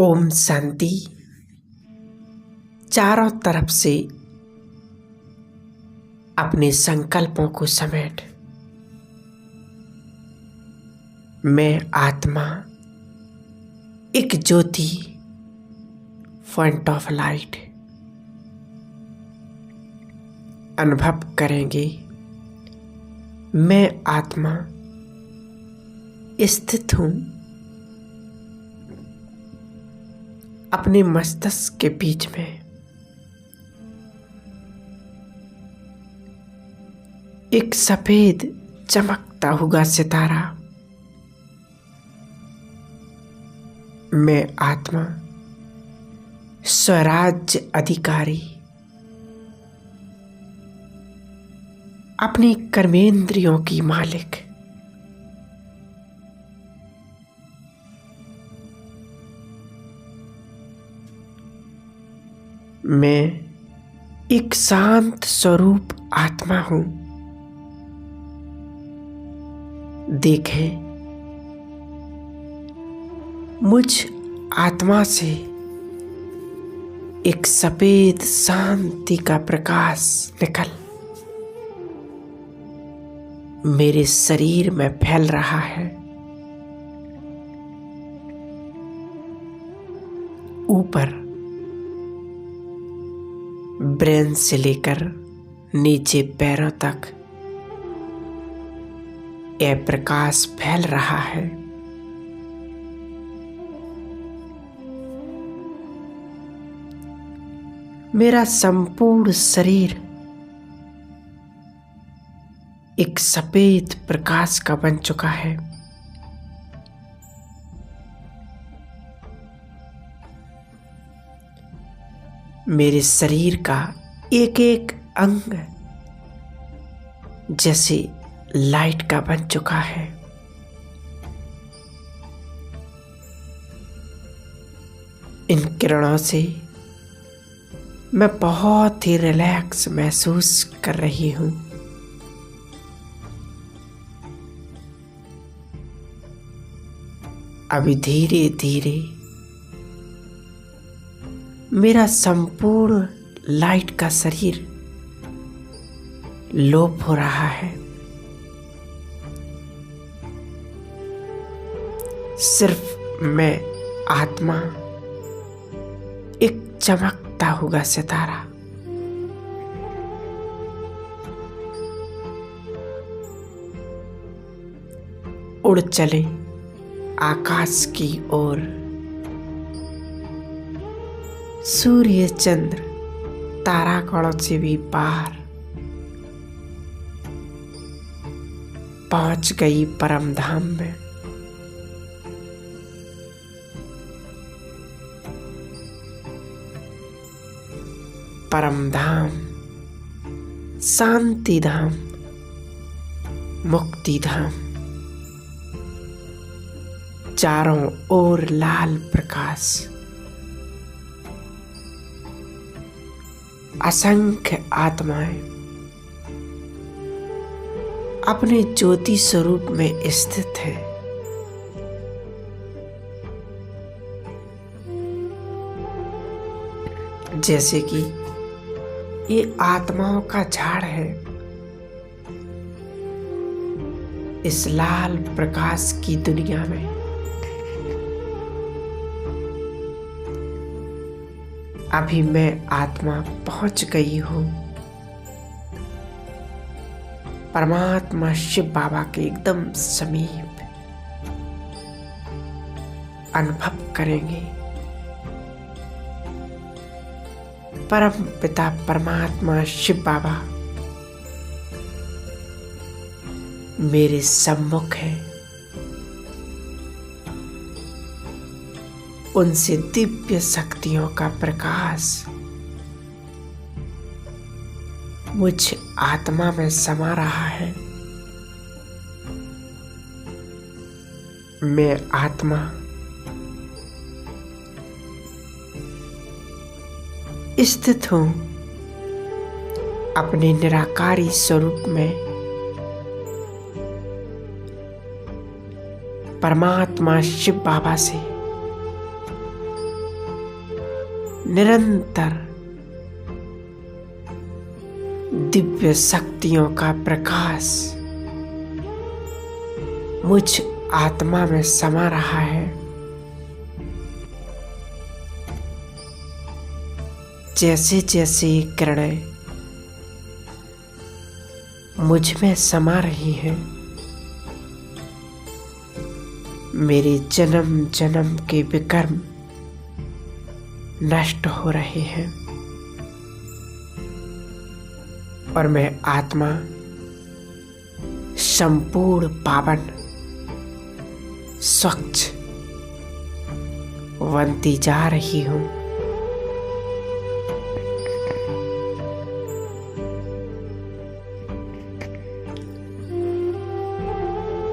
ओम शांति। चारों तरफ से अपने संकल्पों को समेट मैं आत्मा एक ज्योति पॉइंट ऑफ लाइट अनुभव करेंगे। मैं आत्मा स्थित हूँ अपने मस्तिष्क के बीच में। एक सफेद चमकता हुआ सितारा। मैं आत्मा स्वराज्य अधिकारी अपनी कर्मेंद्रियों की मालिक। मैं एक शांत स्वरूप आत्मा हूं। देखें, मुझ आत्मा से एक सफेद शांति का प्रकाश निकल मेरे शरीर में फैल रहा है। ऊपर ब्रेन से लेकर नीचे पैरों तक यह प्रकाश फैल रहा है। मेरा संपूर्ण शरीर एक सफेद प्रकाश का बन चुका है। मेरे शरीर का एक एक अंग जैसे लाइट का बन चुका है। इन किरणों से मैं बहुत ही रिलैक्स महसूस कर रही हूं। अभी धीरे धीरे मेरा संपूर्ण लाइट का शरीर लोप हो रहा है। सिर्फ मैं आत्मा एक चमकता हुआ सितारा। उड़ चले आकाश की ओर। सूर्य चंद्र तारागणों से भी पार पहुंच गई परम धाम में। परम धाम, शांति धाम, मुक्ति धाम। चारों ओर लाल प्रकाश। असंख्य आत्माएं अपने ज्योति स्वरूप में स्थित है। जैसे कि ये आत्माओं का झाड़ है। इस लाल प्रकाश की दुनिया में अभी मैं आत्मा पहुंच गई हूं परमात्मा शिव बाबा के एकदम समीप। अनुभव करेंगे परम पिता परमात्मा शिव बाबा मेरे सम्मुख है। उनसे दिव्य शक्तियों का प्रकाश मुझ आत्मा में समा रहा है। मैं आत्मा स्थित हूं अपने निराकारी स्वरूप में। परमात्मा शिव बाबा से निरंतर दिव्य शक्तियों का प्रकाश मुझ आत्मा में समा रहा है। जैसे जैसे ये किरणें मुझ में समा रही हैं, मेरे जन्म जन्म के विकर्म नष्ट हो रहे हैं और मैं आत्मा संपूर्ण पावन स्वच्छ बनती जा रही हूं।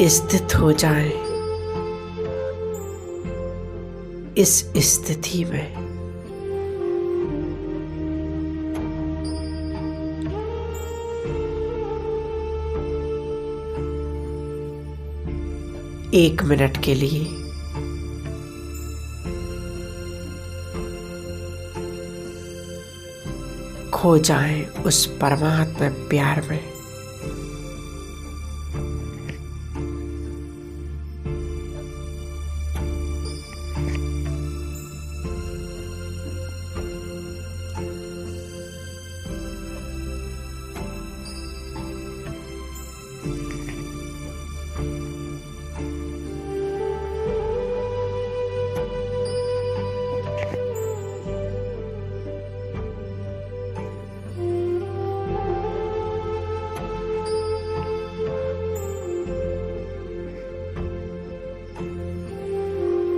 स्थित हो जाएं इस स्थिति में। एक मिनट के लिए खो जाएं उस परमात्मा प्यार में।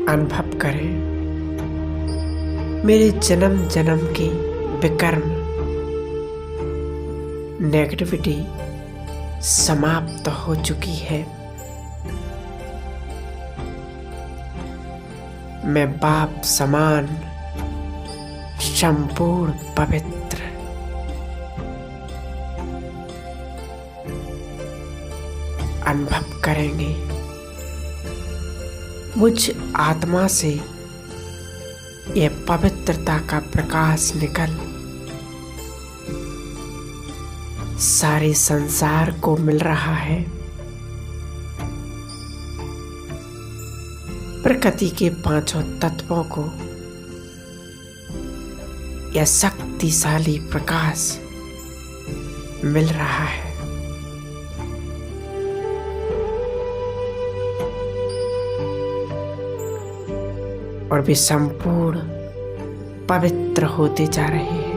अनुभव करें मेरे जन्म जन्म की विकर्म नेगेटिविटी समाप्त हो चुकी है। मैं बाप समान संपूर्ण पवित्र अनुभव करेंगे। मुझ आत्मा से यह पवित्रता का प्रकाश निकल सारे संसार को मिल रहा है। प्रकृति के पांचों तत्वों को यह शक्तिशाली प्रकाश मिल रहा है। और वे संपूर्ण पवित्र होते जा रहे हैं।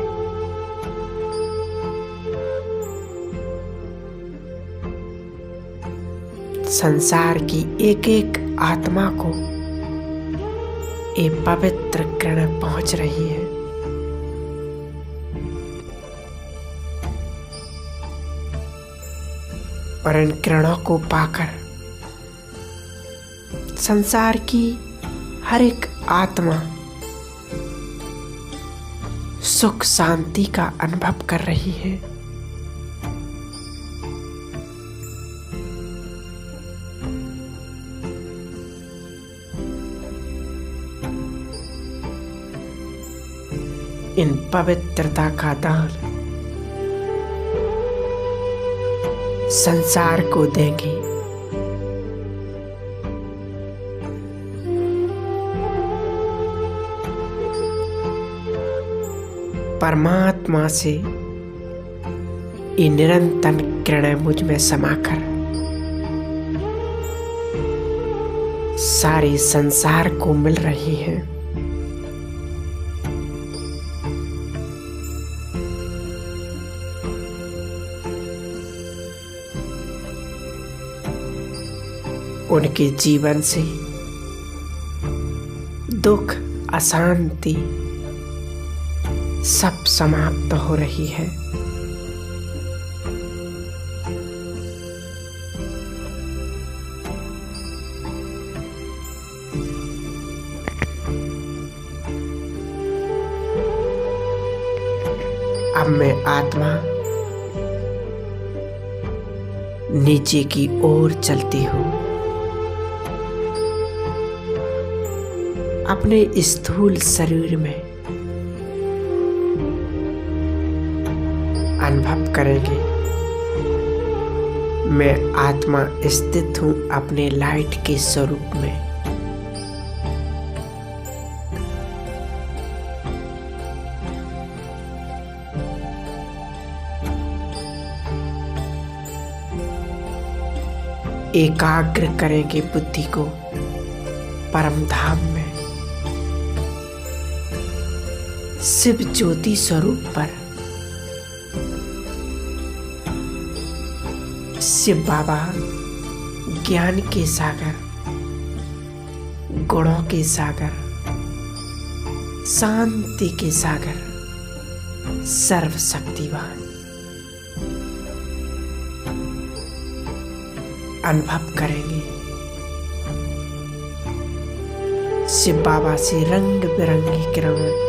संसार की एक एक आत्मा को ये पवित्र किरण पहुंच रही है। और इन किरणों को पाकर संसार की हर एक आत्मा सुख शांति का अनुभव कर रही है। इन पवित्रता का दान संसार को देंगे। परमात्मा से ये निरंतर किरणें मुझ में समाकर सारे संसार को मिल रही हैं। उनके जीवन से दुख, अशांति सब समाप्त हो रही है। अब मैं आत्मा नीचे की ओर चलती हूँ। अपने स्थूल शरीर में अनुभव करेंगे। मैं आत्मा स्थित हूं अपने लाइट के स्वरूप में। एकाग्र करेंगे बुद्धि को परम धाम में, शिव ज्योति स्वरूप पर। शिव बाबा ज्ञान के सागर, गुणों के सागर, शांति के सागर, सर्वशक्तिवान। अनुभव करेंगे शिव बाबा से रंग बिरंगी किरणें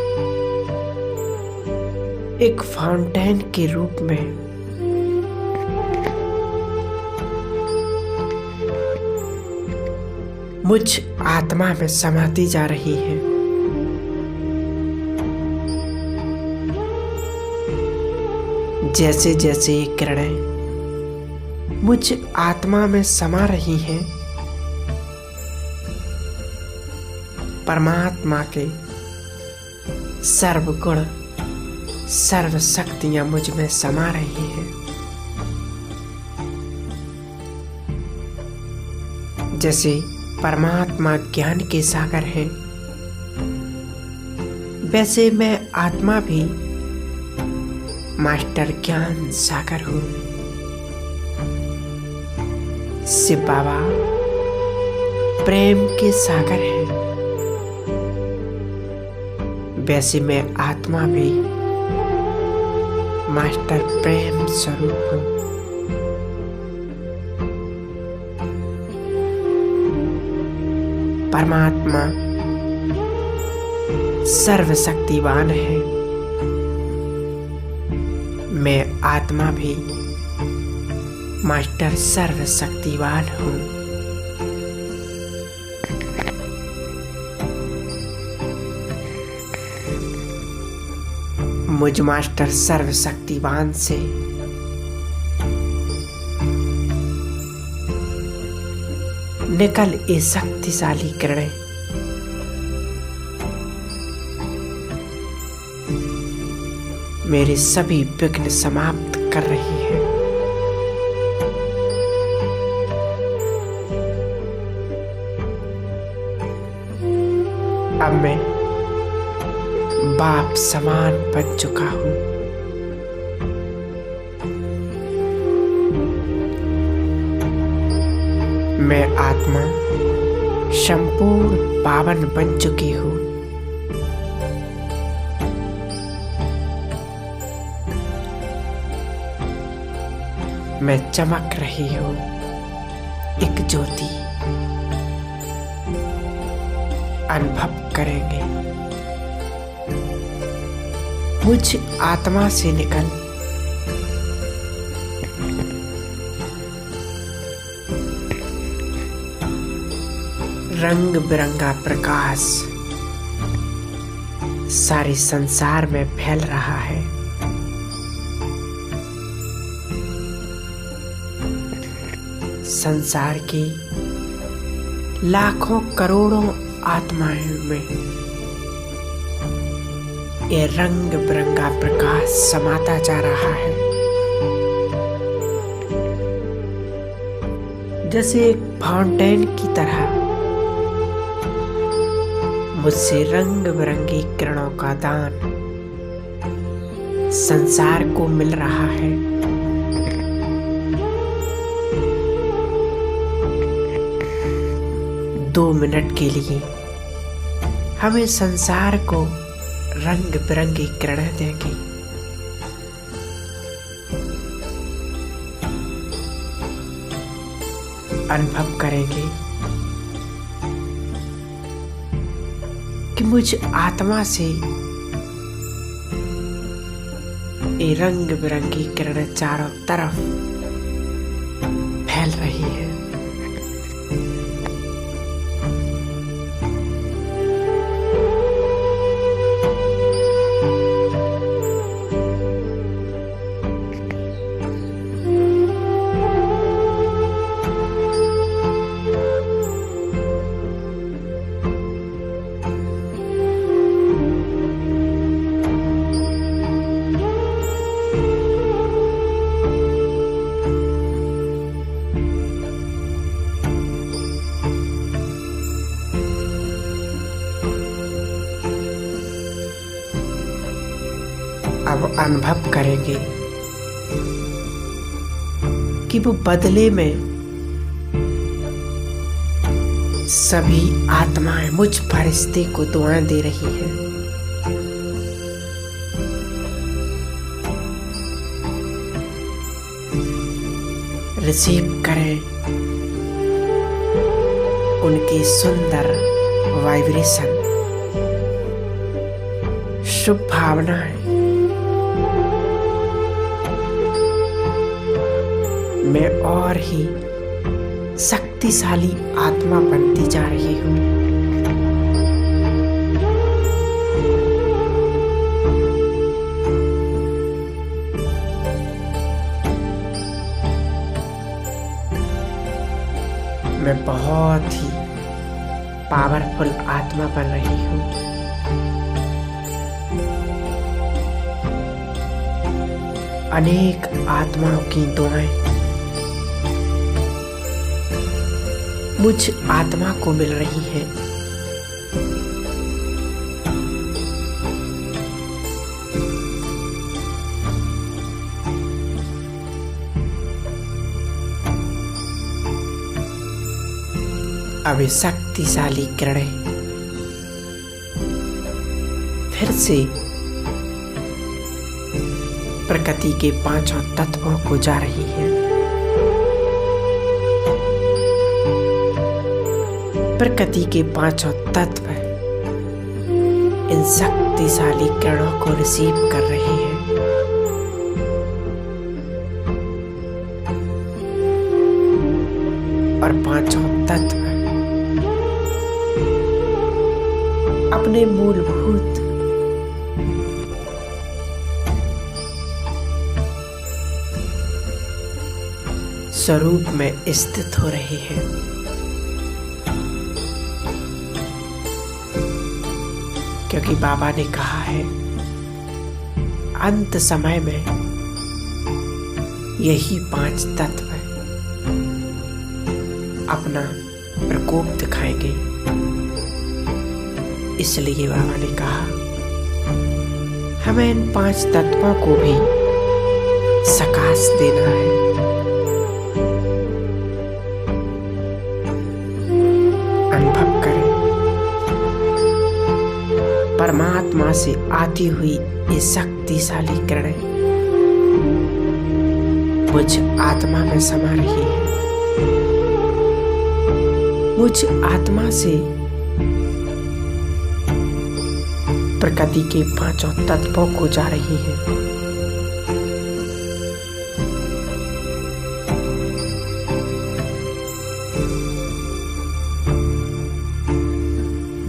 एक फाउंटेन के रूप में मुझ आत्मा में समाती जा रही है। जैसे जैसे ये किरणें मुझ आत्मा में समा रही हैं, परमात्मा के सर्वगुण सर्व शक्तियां मुझ में समा रही हैं। जैसे परमात्मा ज्ञान के सागर है, वैसे मैं आत्मा भी मास्टर ज्ञान सागर हूं। शिव बाबा प्रेम के सागर हैं, वैसे मैं आत्मा भी मास्टर प्रेम स्वरूप हूं। परमात्मा सर्वशक्तिवान है, मैं आत्मा भी मास्टर सर्वशक्तिवान हूं। मुझ मास्टर सर्वशक्तिवान से निकल ये शक्तिशाली किरणें मेरे सभी विघ्न समाप्त कर रही है। अब मैं बाप समान बन चुका हूं। मैं आत्मा संपूर्ण पावन बन चुकी हूं। मैं चमक रही हूं एक ज्योति। अनुभव करेंगे मुझ आत्मा से निकल रंग बिरंगा प्रकाश सारे संसार में फैल रहा है। संसार की लाखों करोड़ों आत्माओं में ये रंग बिरंगा प्रकाश समाता जा रहा है। जैसे एक फाउंटेन की तरह मुझसे रंग बिरंगी किरणों का दान संसार को मिल रहा है। दो मिनट के लिए हमें संसार को रंग बिरंगी किरणें देंगी। अनुभव करेंगे कि मुझ आत्मा से ये रंग बिरंगी किरणें चारों तरफ फैल रही है। अब अनुभव करेंगे कि वो बदले में सभी आत्माएं मुझ फरिश्ते को दुआएं दे रही हैं। रिसीव करें उनकी सुंदर वाइब्रेशन, शुभ भावनाएं। मैं और ही शक्तिशाली आत्मा बनती जा रही हूँ। मैं बहुत ही पावरफुल आत्मा बन रही हूँ। अनेक आत्माओं की दुआएं मुझ आत्मा को मिल रही है। अब शक्तिशाली किरणें फिर से प्रकृति के पांचों तत्वों को जा रही है। प्रकृति के पांचों तत्व इन शक्तिशाली किरणों को रिसीव कर रहे हैं। और पांचों तत्व अपने मूलभूत स्वरूप में स्थित हो रहे हैं। क्योंकि बाबा ने कहा है अंत समय में यही पांच तत्व अपना प्रकोप दिखाएंगे। इसलिए बाबा ने कहा हमें इन पांच तत्वों को भी सकाश देना है। अनुभव करें परमात्मा से आती हुई ये शक्तिशाली किरणें मुझ आत्मा में समा रही है। मुझ आत्मा से प्रकृति के पांचों तत्वों को जा रही है।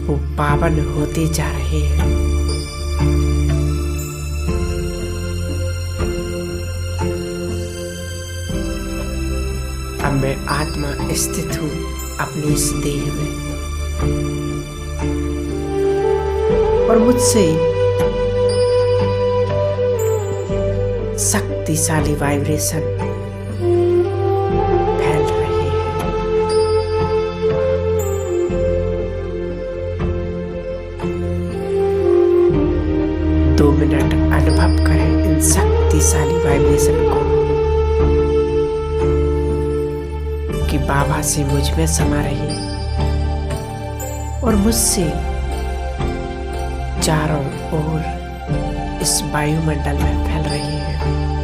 वो पावन होते जा रहे हैं। अब मैं आत्मा स्थित हूँ अपनी इस देह में और मुझसे शक्तिशाली वाइब्रेशन फैल रही है। 2 मिनट अनुभव करें इन शक्तिशाली वाइब्रेशन को कि बाबा से मुझ में समा रही और मुझसे चारों ओर इस वायुमंडल में फैल रही है।